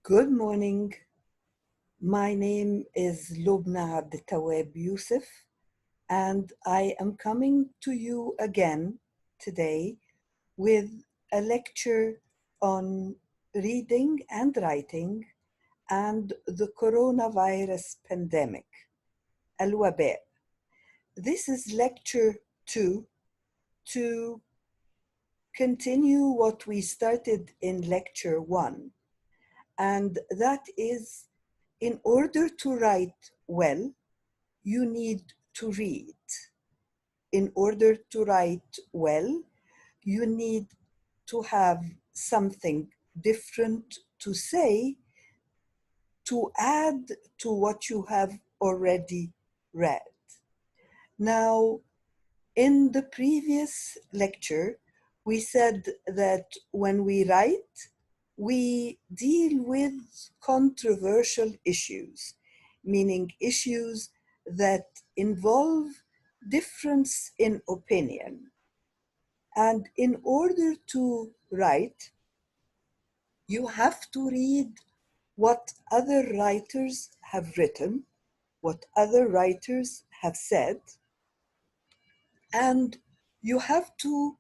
Good morning. My name is Lubna Abdالتواب Yusuf, and I am coming to you again today with a lecture on reading and writing and the coronavirus pandemic, الوباء. This is lecture 2 to continue what we started in lecture 1, and that is, in order to write well, you need to read. In order to write well, you need to have something different to say to add to what you have already read. Now, in the previous lecture, we said that when we write, we deal with controversial issues, meaning issues that involve difference in opinion. And in order to write, you have to read what other writers have written, what other writers have said, and you have to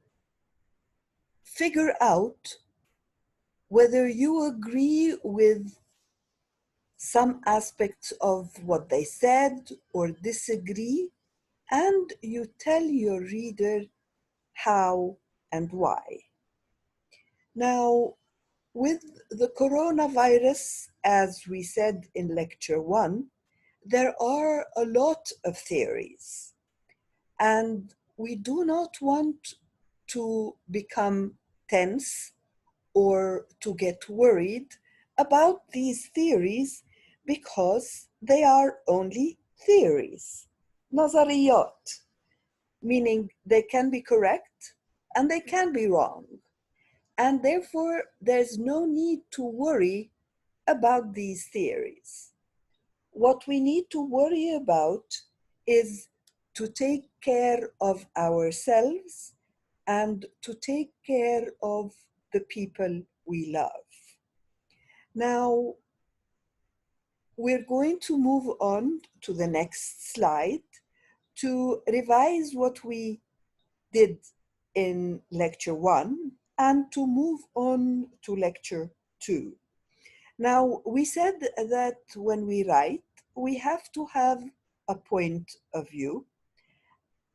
figure out whether you agree with some aspects of what they said or disagree, and you tell your reader how and why. Now, with the coronavirus, as we said in lecture 1, there are a lot of theories, and we do not want to become tense or to get worried about these theories because they are only theories, nazariyat, meaning they can be correct and they can be wrong. And therefore, there's no need to worry about these theories. What we need to worry about is to take care of ourselves and to take care of the people we love. Now, we're going to move on to the next slide to revise what we did in lecture 1 and to move on to lecture 2. Now, we said that when we write, we have to have a point of view.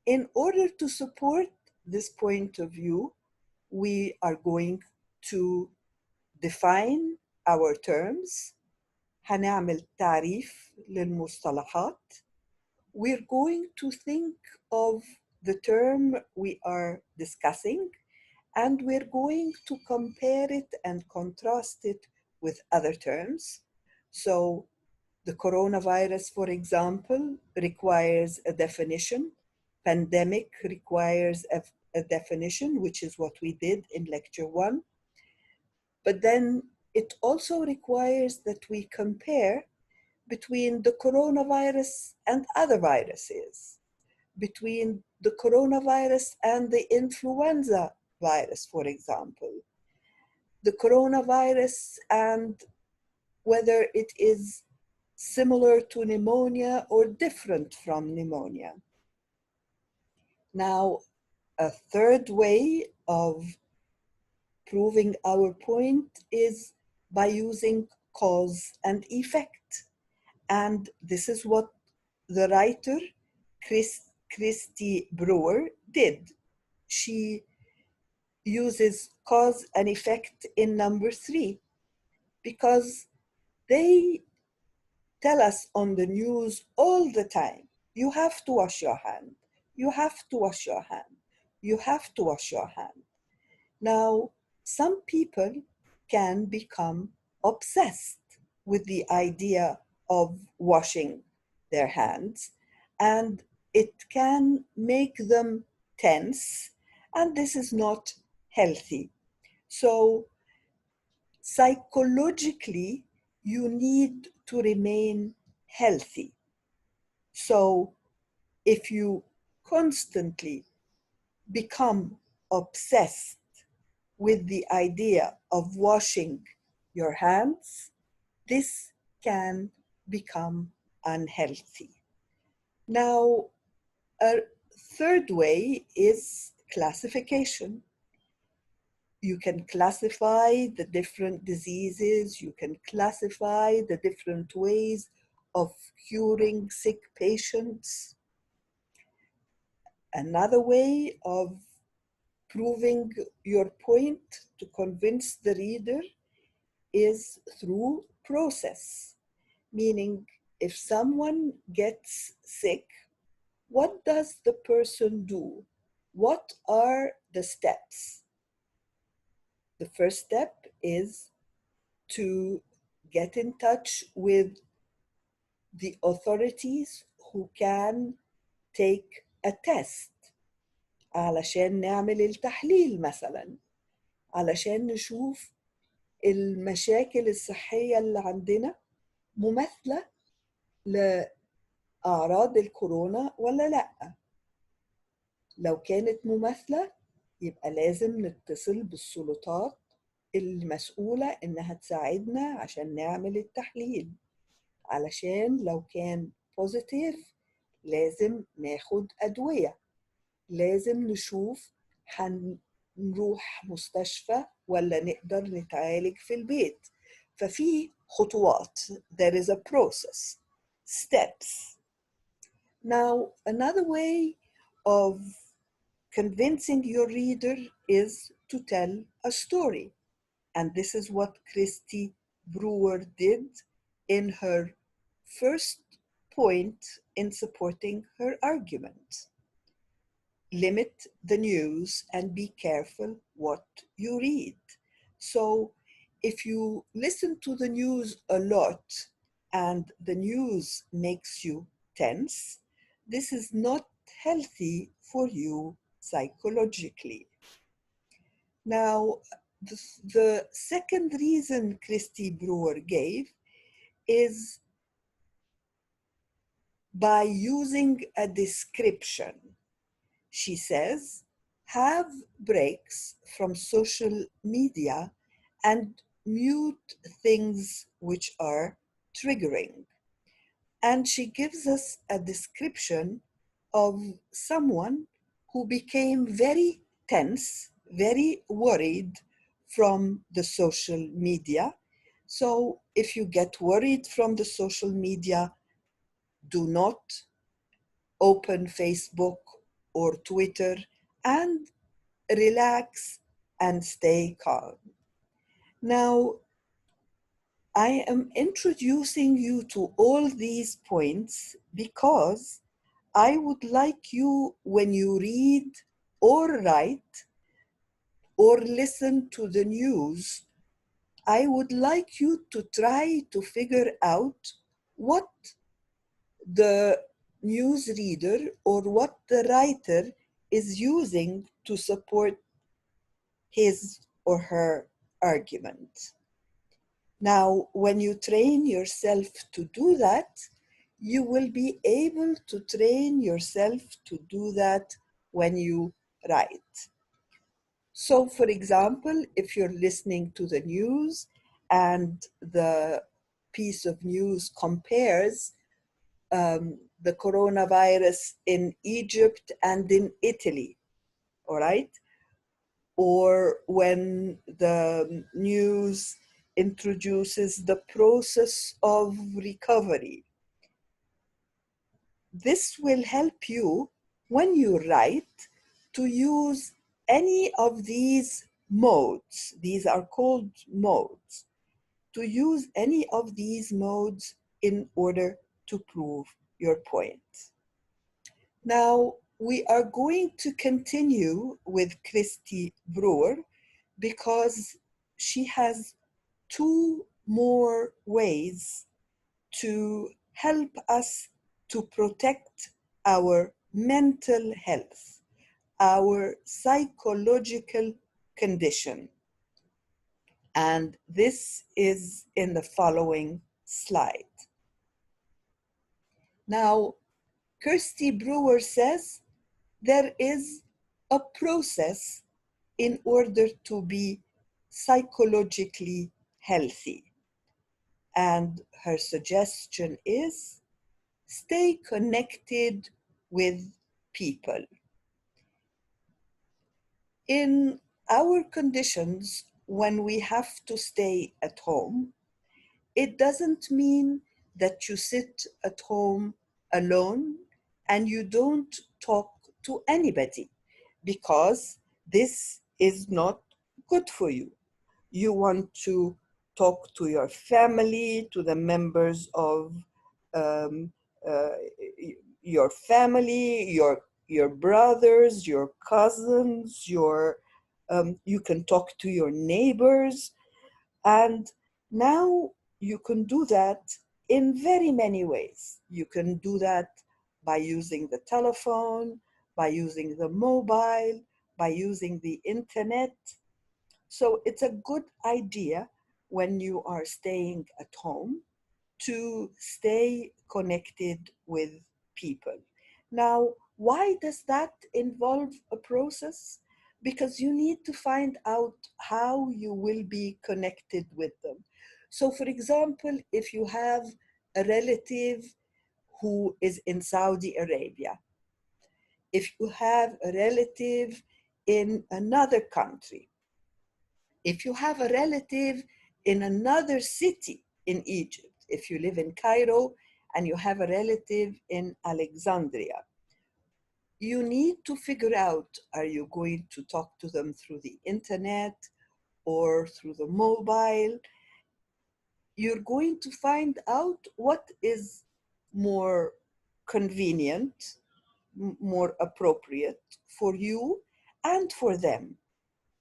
In order to support this point of view, we are going to define our terms. هنعمل تعريف للمصطلحات. We're going to think of the term we are discussing, and we're going to compare it and contrast it with other terms. So the coronavirus, for example, requires a definition. Pandemic requires a definition, which is what we did in lecture 1. But then it also requires that we compare between the coronavirus and other viruses, between the coronavirus and the influenza virus, for example, the coronavirus and whether it is similar to pneumonia or different from pneumonia. Now, a third way of proving our point is by using cause and effect. And this is what the writer, Christy Brewer, did. She uses cause and effect in number 3 because they tell us on the news all the time, you have to wash your hand, you have to wash your hand, you have to wash your hand. Now, some people can become obsessed with the idea of washing their hands, and it can make them tense, and this is not healthy. So psychologically, you need to remain healthy. So if you constantly become obsessed with the idea of washing your hands, this can become unhealthy. Now, a third way is classification. You can classify the different diseases, you can classify the different ways of curing sick patients. Another way of proving your point to convince the reader is through process, meaning if someone gets sick, what does the person do? What are the steps? The first step is to get in touch with the authorities who can take a test علشان نعمل التحليل مثلا، علشان نشوف المشاكل الصحية اللي عندنا مماثلة لأعراض الكورونا ولا لأ. لو كانت مماثلة يبقى لازم نتصل بالسلطات المسؤولة إنها تساعدنا عشان نعمل التحليل، علشان لو كان بوزيتيف لازم ناخد أدوية، لازم نشوف هنروح مستشفى ولا نقدر نتعالج في البيت. ففي خطوات. There is a process, steps. Now, another way of convincing your reader is to tell a story. And this is what Christy Brewer did in her first point in supporting her argument. Limit the news and be careful what you read. So if you listen to the news a lot and the news makes you tense, this is not healthy for you psychologically. Now, the second reason Christy Brewer gave is by using a description. She says, have breaks from social media and mute things which are triggering. And she gives us a description of someone who became very tense, very worried from the social media. So if you get worried from the social media, do not open Facebook or Twitter and relax and stay calm. Now, I am introducing you to all these points because I would like you, when you read or write or listen to the news, I would like you to try to figure out what the newsreader or what the writer is using to support his or her argument. Now, when you train yourself to do that, you will be able to train yourself to do that when you write. So, for example, if you're listening to the news and the piece of news compares the coronavirus in Egypt and in Italy, all right? Or when the news introduces the process of recovery. This will help you when you write to use any of these modes. These are called modes. To use any of these modes in order to prove your point. Now, we are going to continue with Christy Brewer because she has two more ways to help us to protect our mental health, our psychological condition. And this is in the following slide. Now, Kirsty Brewer says there is a process in order to be psychologically healthy. And her suggestion is stay connected with people. In our conditions, when we have to stay at home, it doesn't mean that you sit at home alone and you don't talk to anybody, because this is not good for you. You want to talk to your family, to the members of um, uh, your family, your brothers, your cousins, you can talk to your neighbors. And now you can do that in very many ways. You can do that by using the telephone, by using the mobile, by using the internet. So it's a good idea when you are staying at home to stay connected with people. Now, why does that involve a process? Because you need to find out how you will be connected with them. So, for example, if you have a relative who is in Saudi Arabia, if you have a relative in another country, if you have a relative in another city in Egypt, if you live in Cairo and you have a relative in Alexandria, you need to figure out, are you going to talk to them through the internet or through the mobile? You're going to find out what is more convenient, more appropriate for you and for them.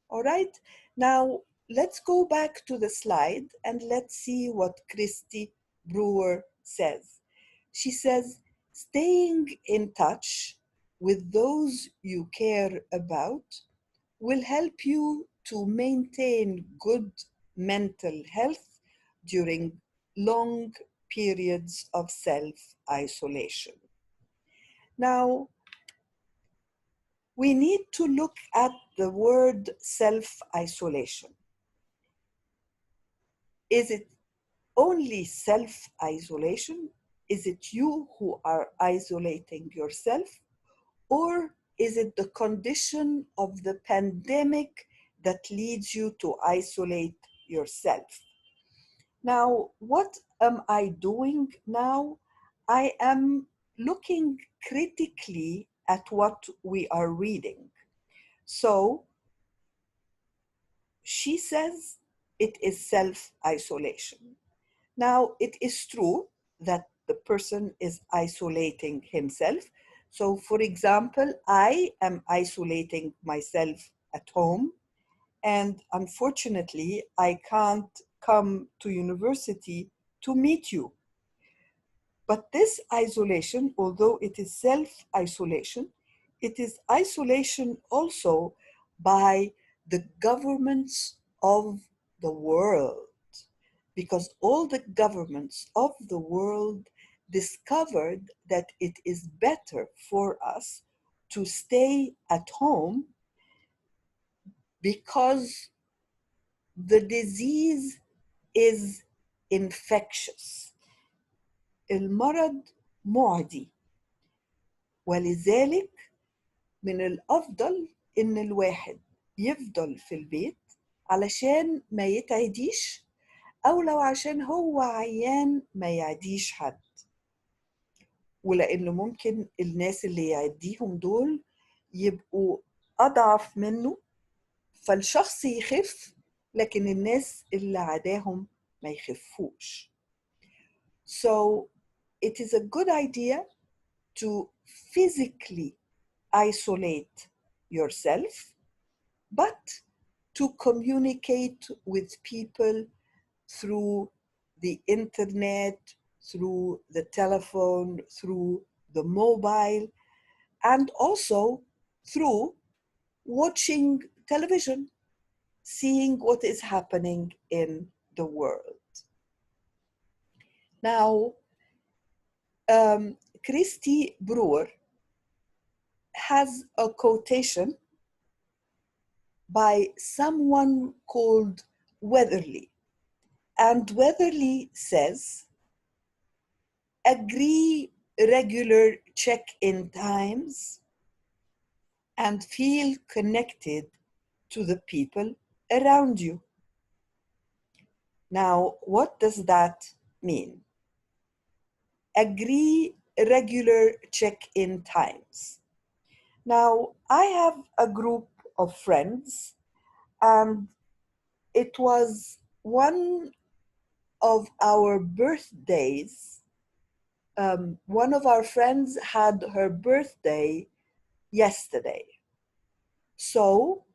All right, now let's go back to the slide and let's see what Christy Brewer says. She says, staying in touch with those you care about will help you to maintain good mental health during long periods of self-isolation. Now, we need to look at the word self-isolation. Is it only self-isolation? Is it you who are isolating yourself? Or is it the condition of the pandemic that leads you to isolate yourself? Now, what am I doing now? I am looking critically at what we are reading. So she says it is self-isolation. Now, it is true that the person is isolating himself. So, for example, I am isolating myself at home, and unfortunately, I can't come to university to meet you. But this isolation, although it is self-isolation, it is isolation also by the governments of the world, because all the governments of the world discovered that it is better for us to stay at home because the disease is infectious. المرض معدي، ولذلك من الأفضل إن الواحد يفضل في البيت علشان ما يتعديش، أو لو عشان هو عيان ما يعديش حد. ولأنه ممكن الناس اللي يعديهم دول يبقوا أضعف منه، فالشخص يخف لكن الناس اللي عداهم ما يخفوش. So it is a good idea to physically isolate yourself, but to communicate with people through the internet, through the telephone, through the mobile, and also through watching television, seeing what is happening in the world. Now, Christy Brewer has a quotation by someone called Weatherly. And Weatherly says, agree regular check-in times and feel connected to the people around you. Now, what does that mean? Agree regular check-in times. Now, I have a group of friends, and it was one of our birthdays. One of our friends had her birthday yesterday. So,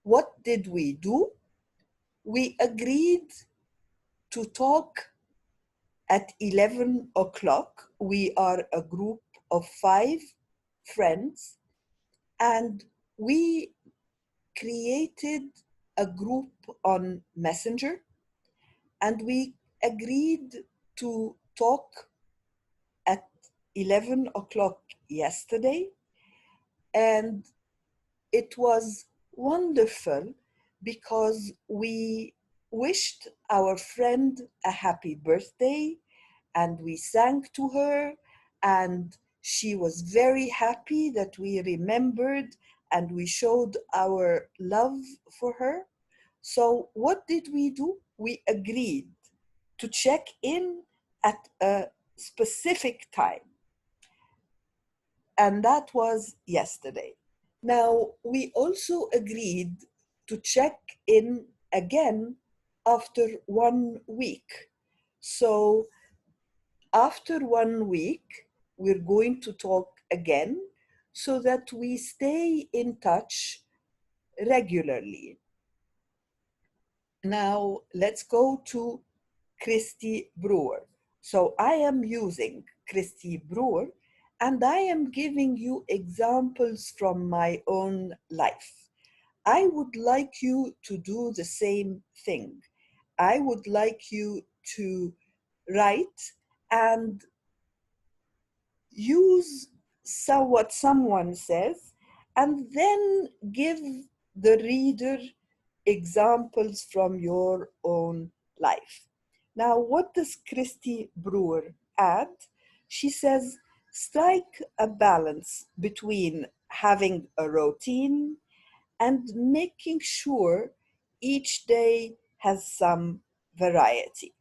what did we do? We agreed to talk at 11 o'clock. We are a group of 5 friends, and we created a group on Messenger, and we agreed to talk at 11 o'clock yesterday. And it was wonderful because we wished our friend a happy birthday, and we sang to her, and she was very happy that we remembered and we showed our love for her. So what did we do? We agreed to check in at a specific time, and that was yesterday. Now, we also agreed to check in again after 1 week. So after 1 week, we're going to talk again so that we stay in touch regularly. Now, let's go to Christy Brewer. So I am using Christy Brewer, and I am giving you examples from my own life. I would like you to do the same thing. I would like you to write and use what someone says, and then give the reader examples from your own life. Now, what does Christy Brewer add? She says, strike a balance between having a routine and making sure each day has some variety.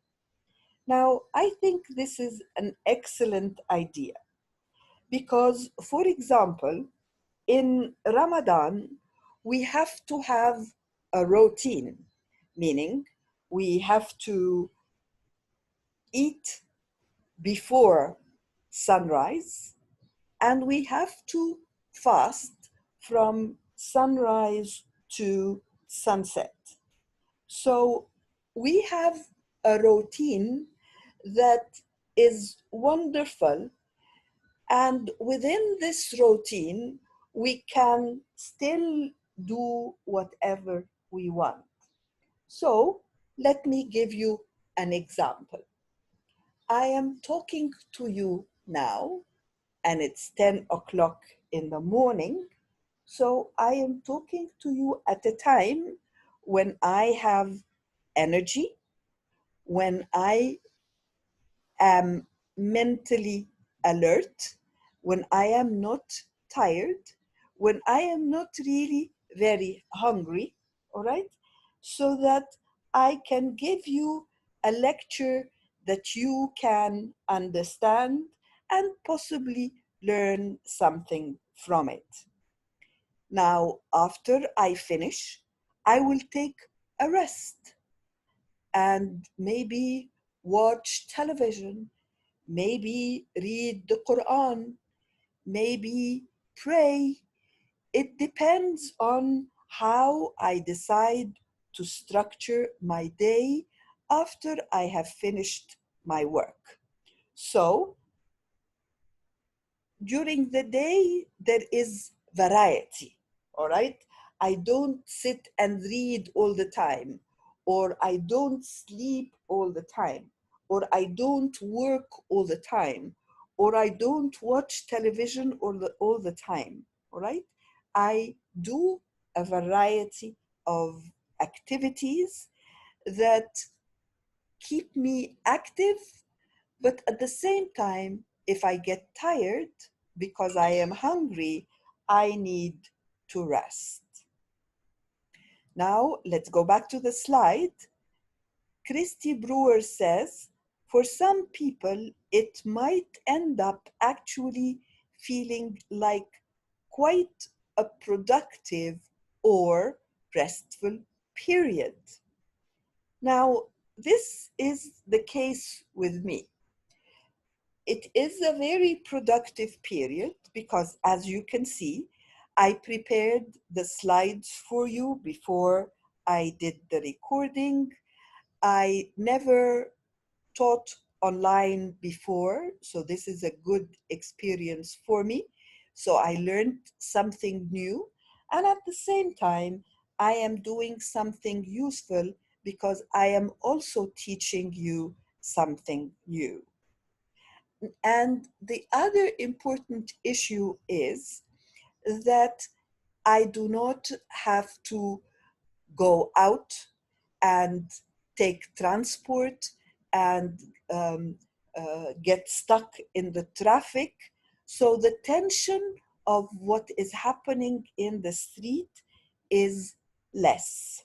Now, I think this is an excellent idea because, for example, in Ramadan, we have to have a routine, meaning we have to eat before sunrise, and we have to fast from sunrise to sunset. So we have a routine that is wonderful, and within this routine, we can still do whatever we want. So let me give you an example. I am talking to you now, and it's 10 o'clock in the morning. So I am talking to you at a time when I have energy, when I am mentally alert, when I am not tired, when I am not really very hungry, all right? So that I can give you a lecture that you can understand and possibly learn something from it. Now, after I finish, I will take a rest and maybe watch television, maybe read the Quran, maybe pray. It depends on how I decide to structure my day after I have finished my work. So during the day, there is variety, all right? I don't sit and read all the time, or I don't sleep all the time, or I don't work all the time, or I don't watch television all the time, all right? I do a variety of activities that keep me active, but at the same time, if I get tired because I am hungry, I need to rest. Now, let's go back to the slide. Christy Brewer says, for some people, it might end up actually feeling like quite a productive or restful period. Now, this is the case with me. It is a very productive period because, as you can see, I prepared the slides for you before I did the recording. I never taught online before, so this is a good experience for me. So I learned something new, and at the same time, I am doing something useful because I am also teaching you something new. And the other important issue is that I do not have to go out and take transport and get stuck in the traffic. So the tension of what is happening in the street is less.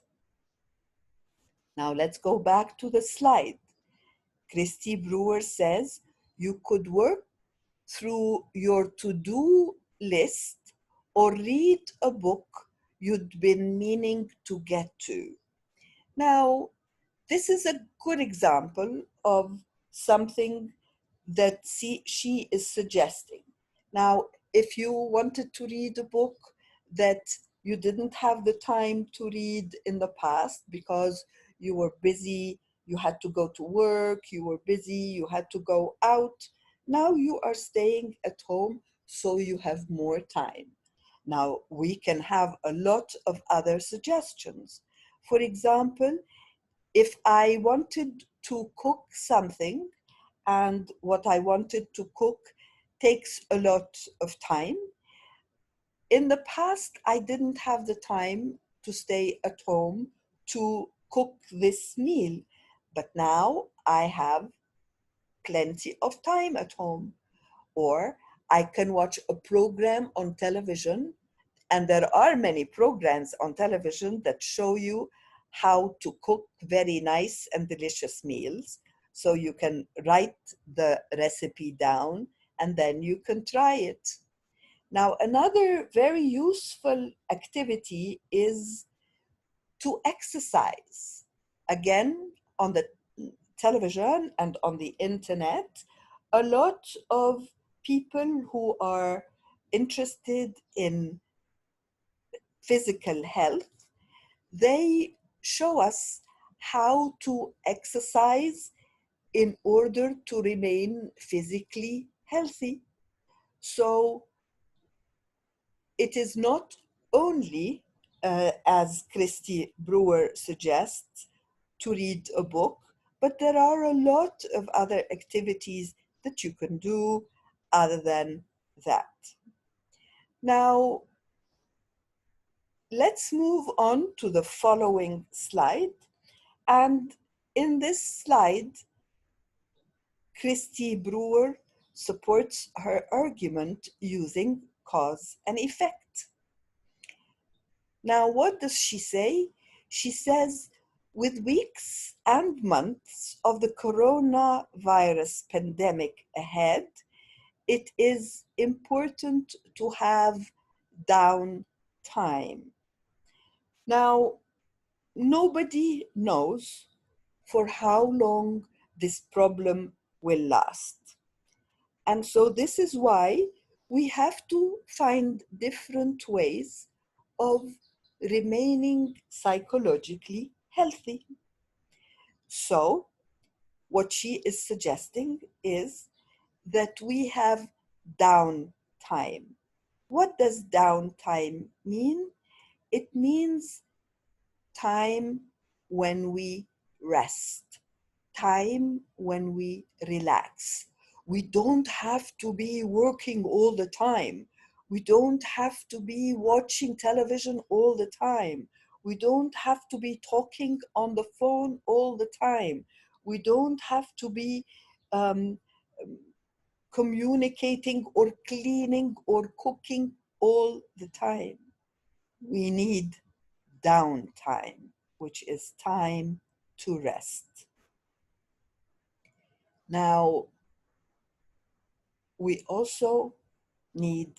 Now let's go back to the slide. Christy Brewer says you could work through your to-do list or read a book you'd been meaning to get to. Now, this is a good example of something that she is suggesting. Now, if you wanted to read a book that you didn't have the time to read in the past because you were busy, you had to go to work, you were busy, you had to go out, now you are staying at home, so you have more time. Now, we can have a lot of other suggestions. For example, if I wanted to cook something and what I wanted to cook takes a lot of time, in the past, I didn't have the time to stay at home to cook this meal, but now I have plenty of time at home. Or I can watch a program on television, and there are many programs on television that show you how to cook very nice and delicious meals. So you can write the recipe down and then you can try it. Now, another very useful activity is to exercise. Again, on the television and on the internet, a lot of people who are interested in physical health, they show us how to exercise in order to remain physically healthy. So it is not only, as Christy Brewer suggests, to read a book, but there are a lot of other activities that you can do other than that. Now, let's move on to the following slide. And in this slide, Christy Brewer supports her argument using cause and effect. Now, what does she say? She says, with weeks and months of the coronavirus pandemic ahead, it is important to have downtime. Now, nobody knows for how long this problem will last. And so this is why we have to find different ways of remaining psychologically healthy. So what she is suggesting is that we have downtime. What does downtime mean? It means time when we rest, time when we relax. We don't have to be working all the time. We don't have to be watching television all the time. We don't have to be talking on the phone all the time. We don't have to be communicating or cleaning or cooking all the time. We need downtime, which is time to rest. Now, we also need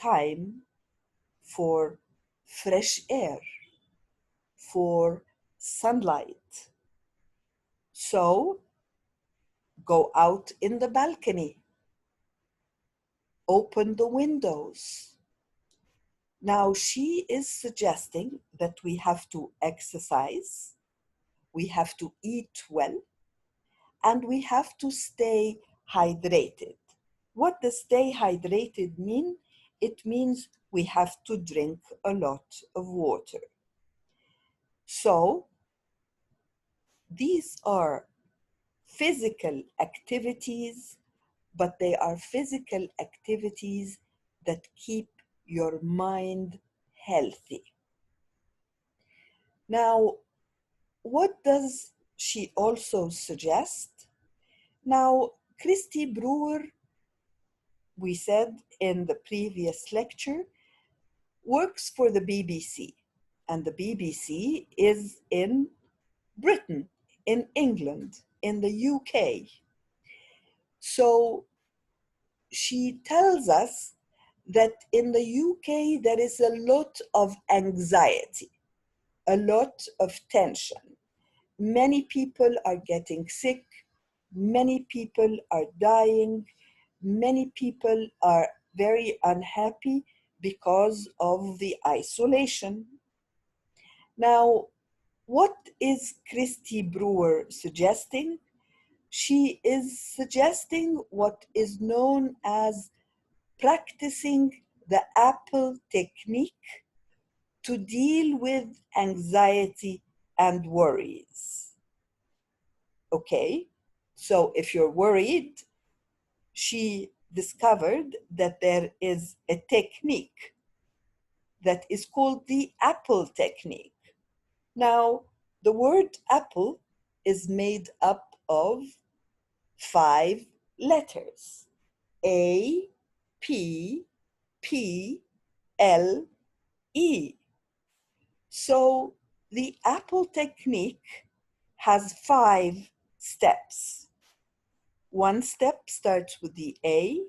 time for fresh air, for sunlight. So, go out in the balcony, open the windows. Now, she is suggesting that we have to exercise, we have to eat well, and we have to stay hydrated. What does stay hydrated mean? It means we have to drink a lot of water. So, these are physical activities, but they are physical activities that keep your mind healthy. Now, what does she also suggest? Now, Christy Brewer, we said in the previous lecture, works for the BBC, and the BBC is in Britain, in England, in the UK. So she tells us that in the UK there is a lot of anxiety, a lot of tension. Many people are getting sick, many people are dying, many people are very unhappy because of the isolation. Now, what is Christy Brewer suggesting? She is suggesting what is known as practicing the Apple technique to deal with anxiety and worries. Okay, so if you're worried, she discovered that there is a technique that is called the Apple technique. Now, the word apple is made up of 5 letters: A, P, P, L, E. So the Apple technique has 5 steps. One step starts with the A,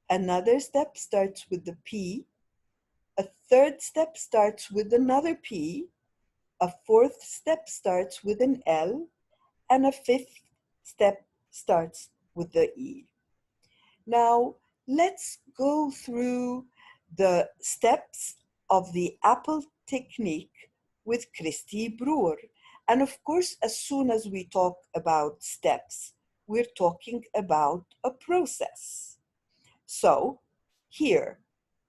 another step starts with the P, a third step starts with another P, a fourth step starts with an L, and a fifth step starts with the E. Now, let's go through the steps of the Apple technique with Christy Brewer. And of course, as soon as we talk about steps, we're talking about a process. So here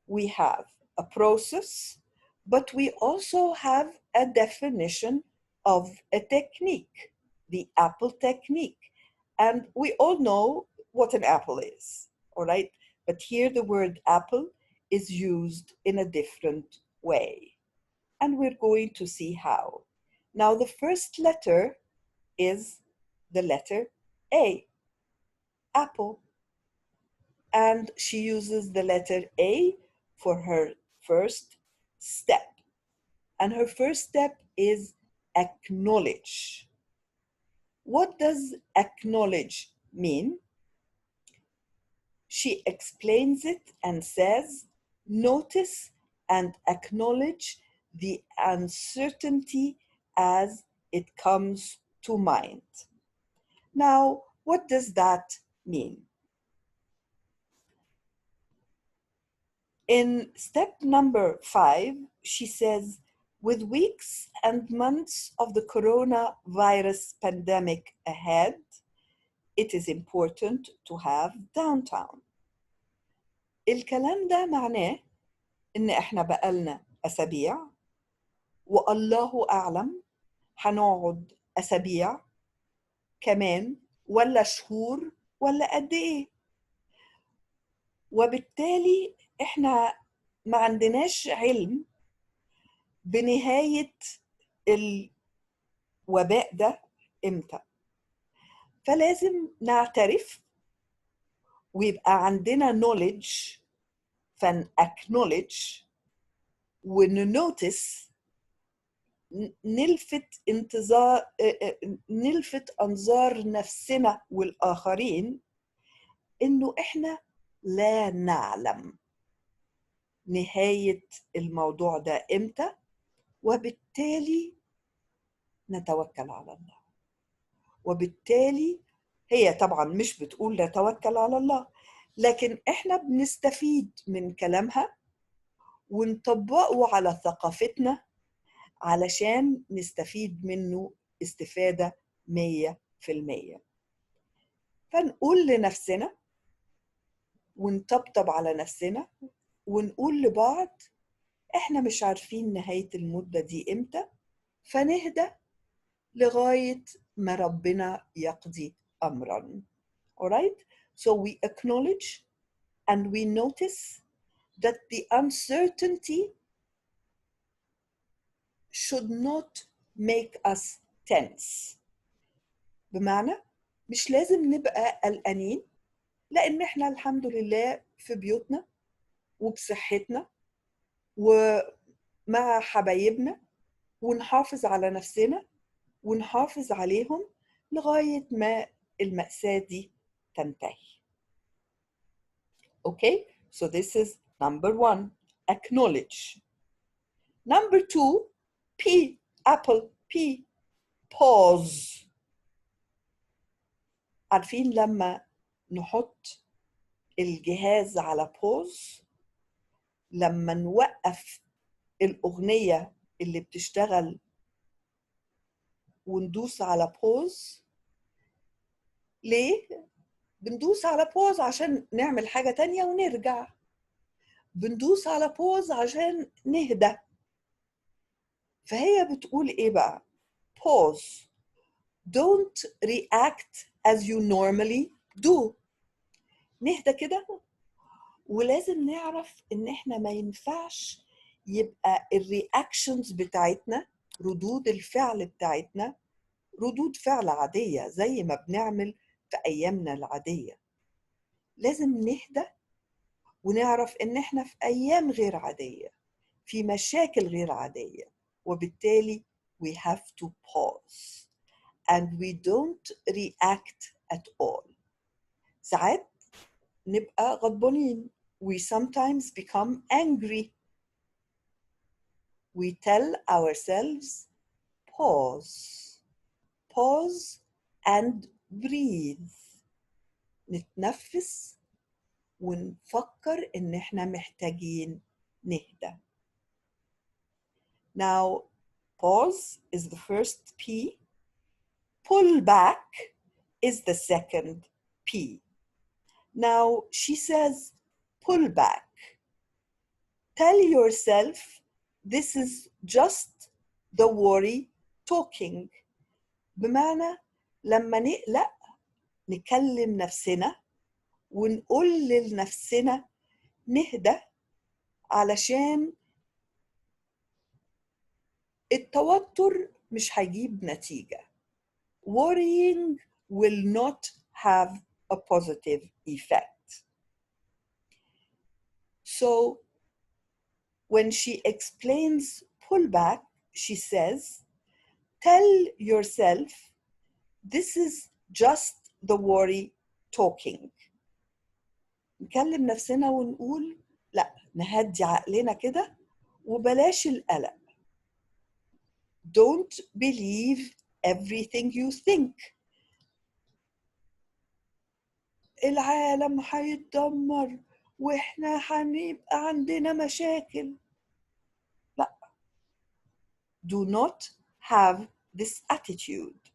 we have a process, but we also have a definition of a technique, the Apple technique. And we all know what an apple is, all right? But here the word apple is used in a different way. And we're going to see how. Now, the first letter is the letter A, apple. And she uses the letter A for her first step. And her first step is acknowledge. What does acknowledge mean? She explains it and says, notice and acknowledge the uncertainty as it comes to mind. Now, what does that mean? In step number 5, she says, with weeks and months of the coronavirus pandemic ahead, it is important to have downtime. الكلام ده معناه إن إحنا بقالنا أسابيع والله أعلم هنقعد أسابيع كمان ولا شهور ولا قد إيه. وبالتالي إحنا ما عندناش علم بنهاية الوباء ده إمتى. فلازم نعترف ويبقى عندنا knowledge acknowledge وننوتس، نلفت أنظار نفسنا والآخرين إنه إحنا لا نعلم نهاية الموضوع ده إمتى، وبالتالي نتوكل على الله. وبالتالي هي طبعا مش بتقول نتوكل على الله، لكن إحنا بنستفيد من كلامها ونطبقه على ثقافتنا علشان نستفيد منه استفادة 100%. فنقول لنفسنا ونطبطب على نفسنا ونقول لبعض احنا مش عارفين نهاية المدة دي امتى، فنهدى لغاية ما ربنا يقضي أمرا. Alright? So we acknowledge and we notice that the uncertainty should not make us tense. بمعنى مش لازم نبقى قلقانين، لأن احنا الحمد لله في بيوتنا وبصحتنا ومع حبايبنا، ونحافظ على نفسنا ونحافظ عليهم لغاية ما المأساة دي تنتهي. Okay, so this is number 1, acknowledge. Number 2, P, apple, P, pause. عارفين لما نحط الجهاز على pause، لما نوقف الأغنية اللي بتشتغل وندوس على pause. ليه؟ بندوس على pause عشان نعمل حاجة تانية ونرجع، بندوس على pause عشان نهدى. فهي بتقول إيه بقى؟ pause. Don't react as you normally do. نهدى كده، ولازم نعرف إن إحنا ما ينفعش يبقى الرياكشنز بتاعتنا، ردود الفعل بتاعتنا، ردود فعل عادية زي ما بنعمل في أيامنا العادية. لازم نهدى ونعرف إن إحنا في أيام غير عادية، في مشاكل غير عادية، وبالتالي we have to pause and we don't react at all. ساعات نبقى غضبانين. We sometimes become angry. We tell ourselves pause. Pause and breathe. نتنفس ونفكر إن إحنا محتاجين نهدى. Now, pause is the first P. Pull back is the second P. Now, she says, pull back. Tell yourself this is just the worry talking. بمعنى لما نقلق نكلم نفسنا ونقول لنفسنا نهدى، علشان التوتر مش هيجيب نتيجة. Worrying will not have a positive effect. So when she explains pull back, she says, tell yourself this is just the worry talking. نكلم نفسنا ونقول لا، نهدي عقلنا كده وبلاش القلق. Don't believe everything you think. العالم هيتدمر واحنا هنبقى عندنا مشاكل. لا. Do not have this attitude.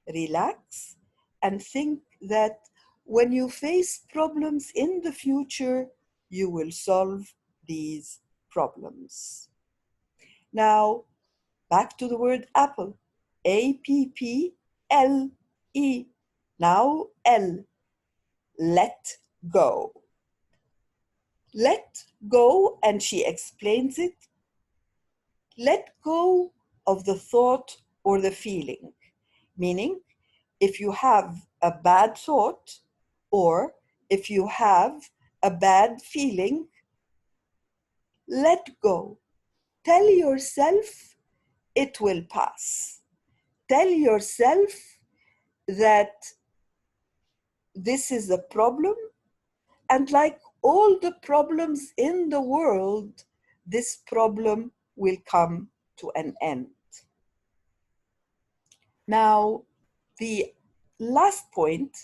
Relax and think that when you face problems in the future, you will solve these problems. Now, back to the word apple. A-P-P-L-E. Now, L. Let go. Let go, and she explains it. Let go of the thought or the feeling, meaning if you have a bad thought or if you have a bad feeling, let go. Tell yourself it will pass. Tell yourself that this is a problem, and like all the problems in the world, this problem will come to an end. Now, the last point,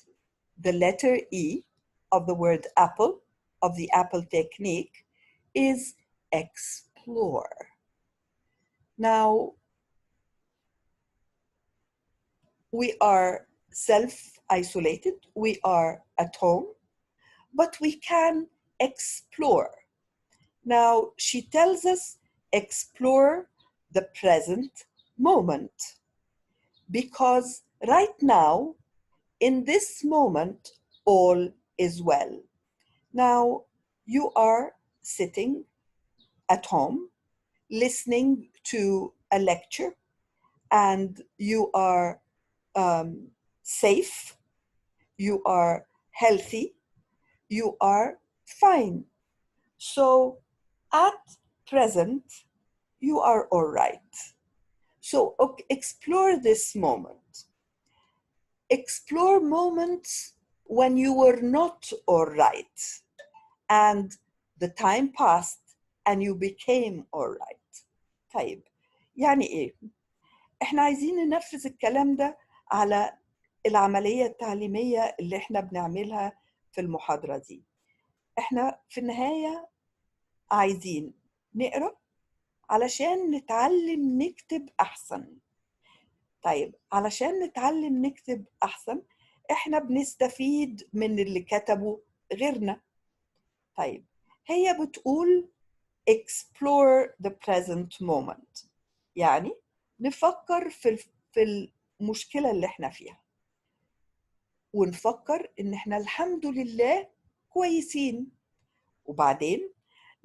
the letter E of the word apple, of the apple technique, is explore. Now, we are self-isolated, we are at home, but we can explore. Now, she tells us explore the present moment, because right now, in this moment, all is well. Now, you are sitting at home, listening to a lecture, and you are safe, you are healthy, you are fine. So at present, you are all right. So explore this moment. Explore moments when you were not all right and the time passed and you became all right. طيب يعني ايه؟ احنا عايزين ننفذ الكلام ده على العملية التعليمية اللي احنا بنعملها في المحاضرة دي. احنا في النهاية عايزين نقرأ علشان نتعلم نكتب أحسن. طيب علشان نتعلم نكتب أحسن احنا بنستفيد من اللي كتبوا غيرنا. طيب هي بتقول explore the present moment، يعني نفكر في المشكلة اللي احنا فيها ونفكر ان احنا الحمد لله كويسين، وبعدين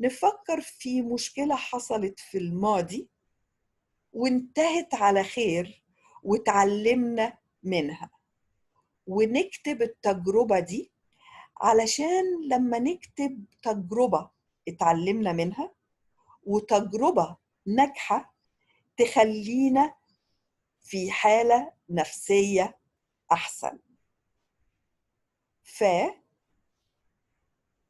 نفكر في مشكلة حصلت في الماضي وانتهت على خير وتعلمنا منها، ونكتب التجربة دي علشان لما نكتب تجربة اتعلمنا منها وتجربة ناجحة تخلينا في حالة نفسية أحسن.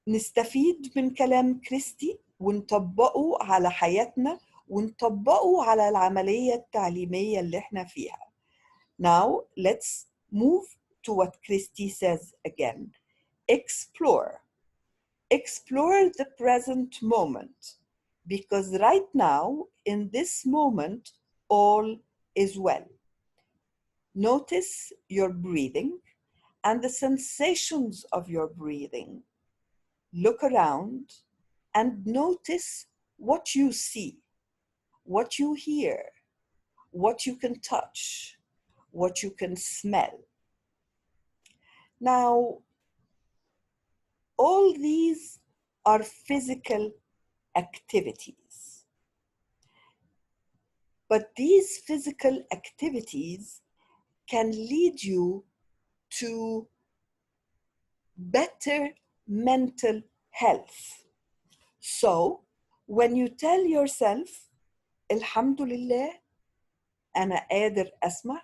فنستفيد من كلام كريستي ونطبقه على حياتنا ونطبقه على العملية التعليمية اللي احنا فيها. Now let's move to what Christy says again. Explore. Explore the present moment, because right now, in this moment, all is well. Notice your breathing and the sensations of your breathing. Look around and notice what you see, what you hear, what you can touch, what you can smell. Now, all these are physical activities. But these physical activities can lead you to better mental health. So, when you tell yourself, الحمد لله أنا قادر أسمع،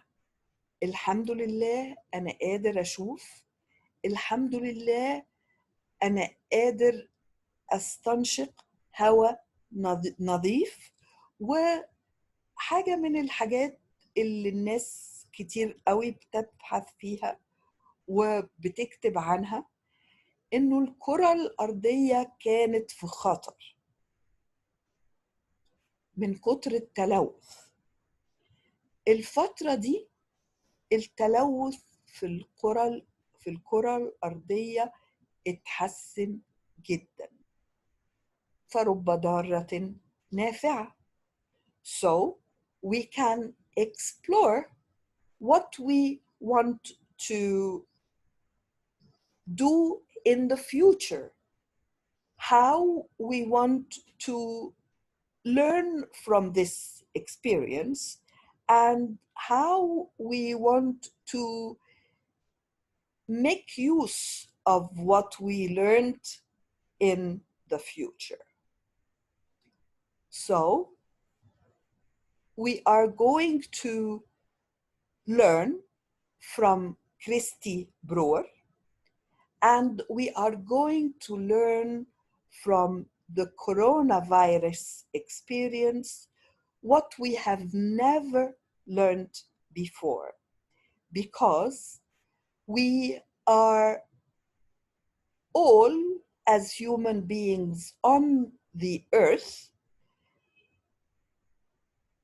الحمد لله أنا قادر أشوف، الحمد لله أنا قادر أستنشق هواء نظيف. وحاجة من الحاجات اللي الناس كتير قوي بتبحث فيها وبتكتب عنها إنه الكرة الأرضية كانت في خطر من كتر التلوث. الفترة دي التلوث في الكرة الأرضية اتحسن جدا، فرب ضارة نافعة. So we can explore what we want to do in the future, how we want to learn from this experience, and how we want to make use of what we learned in the future. So we are going to learn from Christy Brewer, and we are going to learn from the coronavirus experience what we have never learned before, because we are all, as human beings on the earth,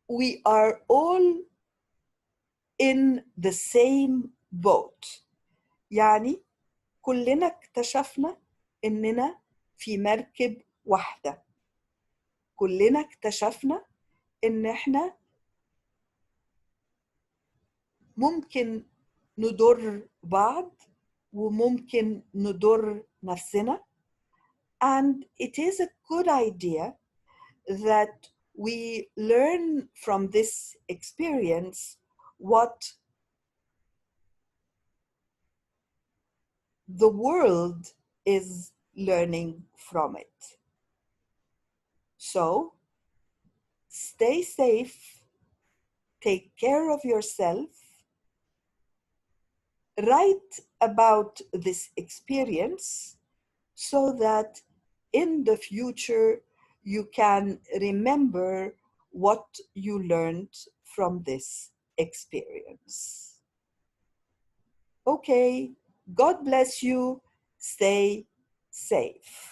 we are all in the same boat. يعني كلنا اكتشفنا إننا في مركب واحدة. كلنا اكتشفنا إن إحنا ممكن نضر بعض وممكن نضر نفسنا. And it is a good idea that we learn from this experience what the world is learning from it. So stay safe, take care of yourself, write about this experience so that in the future you can remember what you learned from this experience. Okay, God bless you. Stay safe.